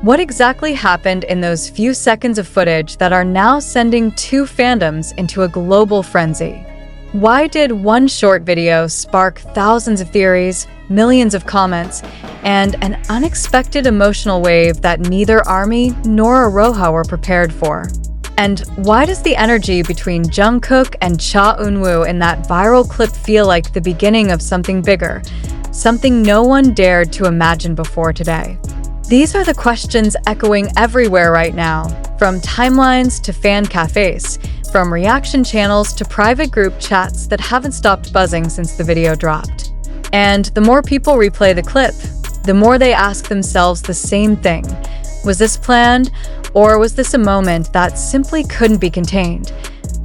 What exactly happened in those few seconds of footage that are now sending two fandoms into a global frenzy? Why did one short video spark thousands of theories, millions of comments, and an unexpected emotional wave that neither ARMY nor AROHA were prepared for? And why does the energy between Jungkook and Eunwoo in that viral clip feel like the beginning of something bigger, something no one dared to imagine before today? These are the questions echoing everywhere right now, from timelines to fan cafes, from reaction channels to private group chats that haven't stopped buzzing since the video dropped. And the more people replay the clip, the more they ask themselves the same thing. Was this planned, or was this a moment that simply couldn't be contained?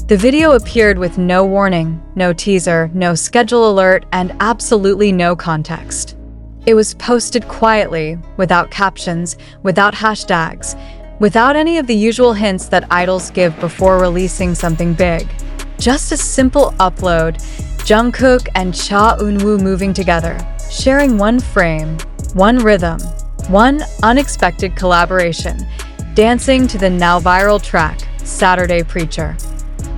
The video appeared with no warning, no teaser, no schedule alert, and absolutely no context. It was posted quietly, without captions, without hashtags, without any of the usual hints that idols give before releasing something big. Just a simple upload, Jungkook and Eunwoo moving together, sharing one frame, one rhythm, one unexpected collaboration, dancing to the now viral track, Saturday Preacher.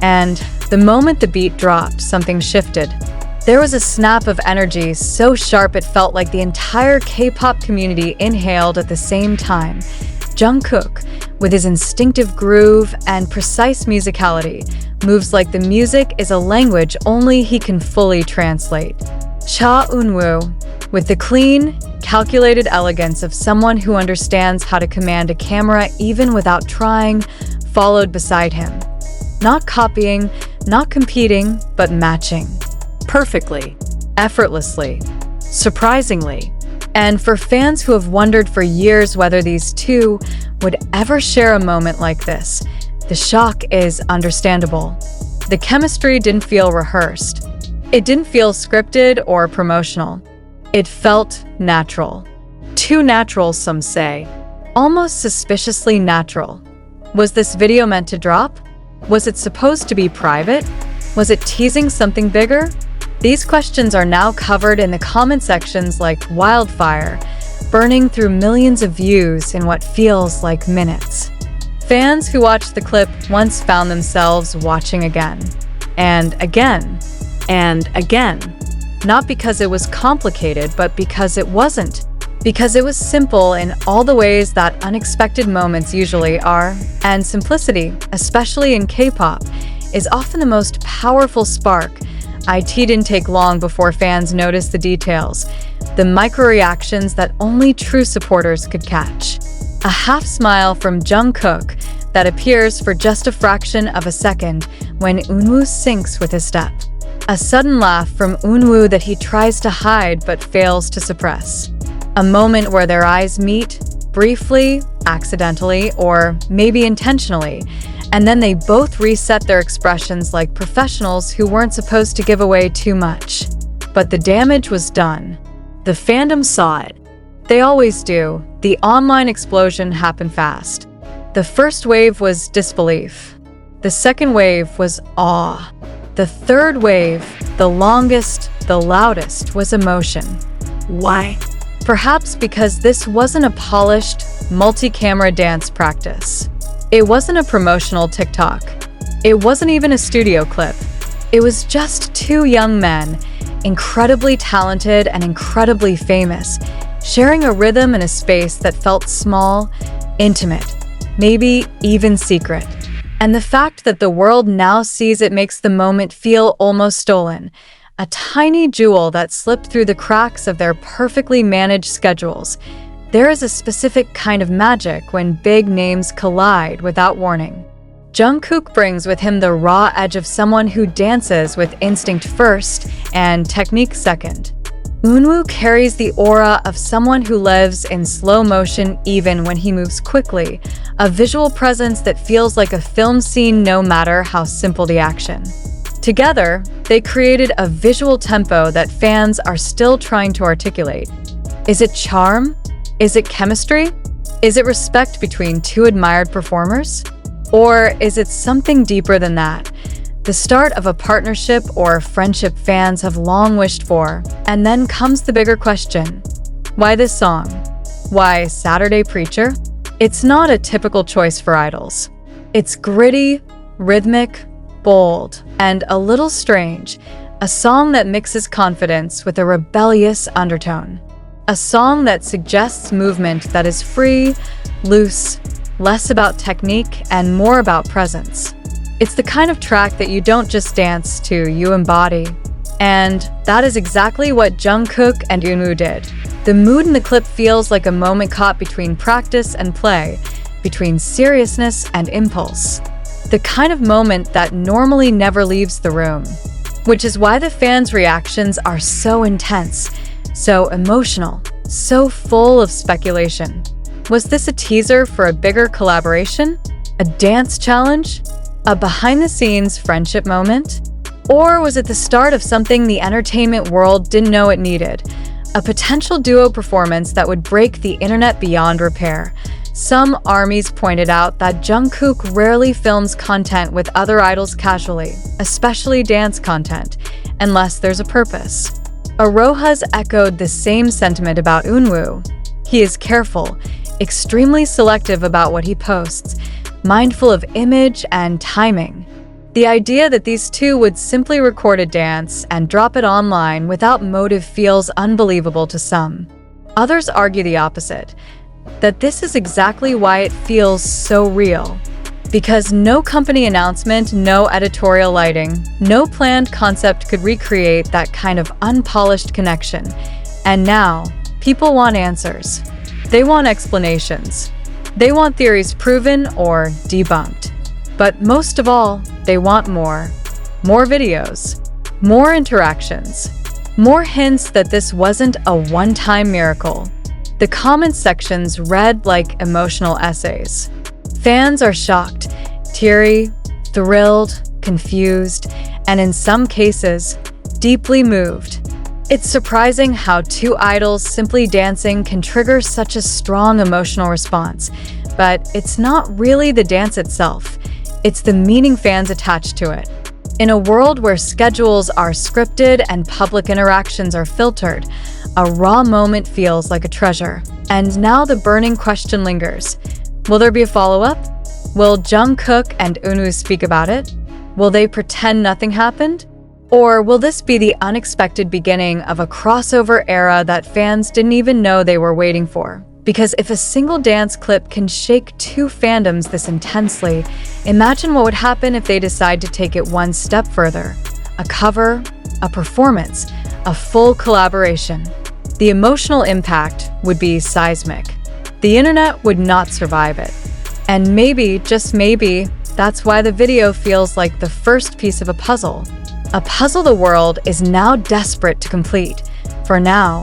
And the moment the beat dropped, something shifted. There was a snap of energy so sharp it felt like the entire K-pop community inhaled at the same time. Jungkook, with his instinctive groove and precise musicality, moves like the music is a language only he can fully translate. Eunwoo, with the clean, calculated elegance of someone who understands how to command a camera even without trying, followed beside him. Not copying, not competing, but matching. Perfectly, effortlessly, surprisingly. And for fans who have wondered for years whether these two would ever share a moment like this, the shock is understandable. The chemistry didn't feel rehearsed. It didn't feel scripted or promotional. It felt natural. Too natural, some say. Almost suspiciously natural. Was this video meant to drop? Was it supposed to be private? Was it teasing something bigger? These questions are now covered in the comment sections like wildfire, burning through millions of views in what feels like minutes. Fans who watched the clip once found themselves watching again, and again, and again. Not because it was complicated, but because it wasn't. Because it was simple in all the ways that unexpected moments usually are, and simplicity, especially in K-pop, is often the most powerful spark. It didn't take long before fans noticed the details, the micro-reactions that only true supporters could catch. A half smile from Jungkook that appears for just a fraction of a second when Eunwoo syncs with his step. A sudden laugh from Eunwoo that he tries to hide but fails to suppress. A moment where their eyes meet, briefly, accidentally, or maybe intentionally, and then they both reset their expressions like professionals who weren't supposed to give away too much. But the damage was done. The fandom saw it. They always do. The online explosion happened fast. The first wave was disbelief. The second wave was awe. The third wave, the longest, the loudest, was emotion. Why? Perhaps because this wasn't a polished, multi-camera dance practice. It wasn't a promotional TikTok. It wasn't even a studio clip. It was just two young men, incredibly talented and incredibly famous, sharing a rhythm in a space that felt small, intimate, maybe even secret. And the fact that the world now sees it makes the moment feel almost stolen, a tiny jewel that slipped through the cracks of their perfectly managed schedules. There is a specific kind of magic when big names collide without warning. Jungkook brings with him the raw edge of someone who dances with instinct first and technique second. Eunwoo carries the aura of someone who lives in slow motion even when he moves quickly, a visual presence that feels like a film scene no matter how simple the action. Together, they created a visual tempo that fans are still trying to articulate. Is it charm? Is it chemistry? Is it respect between two admired performers? Or is it something deeper than that? The start of a partnership or friendship fans have long wished for. And then comes the bigger question. Why this song? Why Saturday Preacher? It's not a typical choice for idols. It's gritty, rhythmic, bold, and a little strange, a song that mixes confidence with a rebellious undertone. A song that suggests movement that is free, loose, less about technique and more about presence. It's the kind of track that you don't just dance to, you embody. And that is exactly what Jungkook and Eunwoo did. The mood in the clip feels like a moment caught between practice and play, between seriousness and impulse. The kind of moment that normally never leaves the room. Which is why the fans' reactions are so intense, so emotional, so full of speculation. Was this a teaser for a bigger collaboration? A dance challenge? A behind-the-scenes friendship moment? Or was it the start of something the entertainment world didn't know it needed? A potential duo performance that would break the internet beyond repair. Some armies pointed out that Jungkook rarely films content with other idols casually, especially dance content, unless there's a purpose. AROHA's echoed the same sentiment about Eunwoo. He is careful, extremely selective about what he posts, mindful of image and timing. The idea that these two would simply record a dance and drop it online without motive feels unbelievable to some. Others argue the opposite, that this is exactly why it feels so real. Because no company announcement, no editorial lighting, no planned concept could recreate that kind of unpolished connection. And now, people want answers. They want explanations. They want theories proven or debunked. But most of all, they want more. More videos. More interactions. More hints that this wasn't a one-time miracle. The comment sections read like emotional essays. Fans are shocked, teary, thrilled, confused, and in some cases, deeply moved. It's surprising how two idols simply dancing can trigger such a strong emotional response, but it's not really the dance itself. It's the meaning fans attach to it. In a world where schedules are scripted and public interactions are filtered, a raw moment feels like a treasure. And now the burning question lingers. Will there be a follow-up? Will Jungkook and Eunwoo speak about it? Will they pretend nothing happened? Or will this be the unexpected beginning of a crossover era that fans didn't even know they were waiting for? Because if a single dance clip can shake two fandoms this intensely, imagine what would happen if they decide to take it one step further. A cover, a performance, a full collaboration. The emotional impact would be seismic. The internet would not survive it. And maybe, just maybe, that's why the video feels like the first piece of a puzzle. A puzzle the world is now desperate to complete. For now,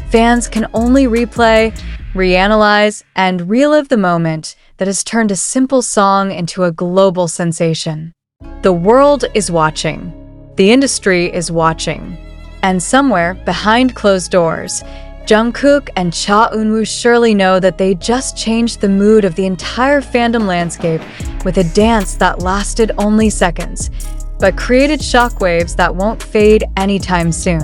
fans can only replay, reanalyze, and relive the moment that has turned a simple song into a global sensation. The world is watching. The industry is watching. And somewhere, behind closed doors, Jungkook and Eunwoo surely know that they just changed the mood of the entire fandom landscape with a dance that lasted only seconds, but created shockwaves that won't fade anytime soon.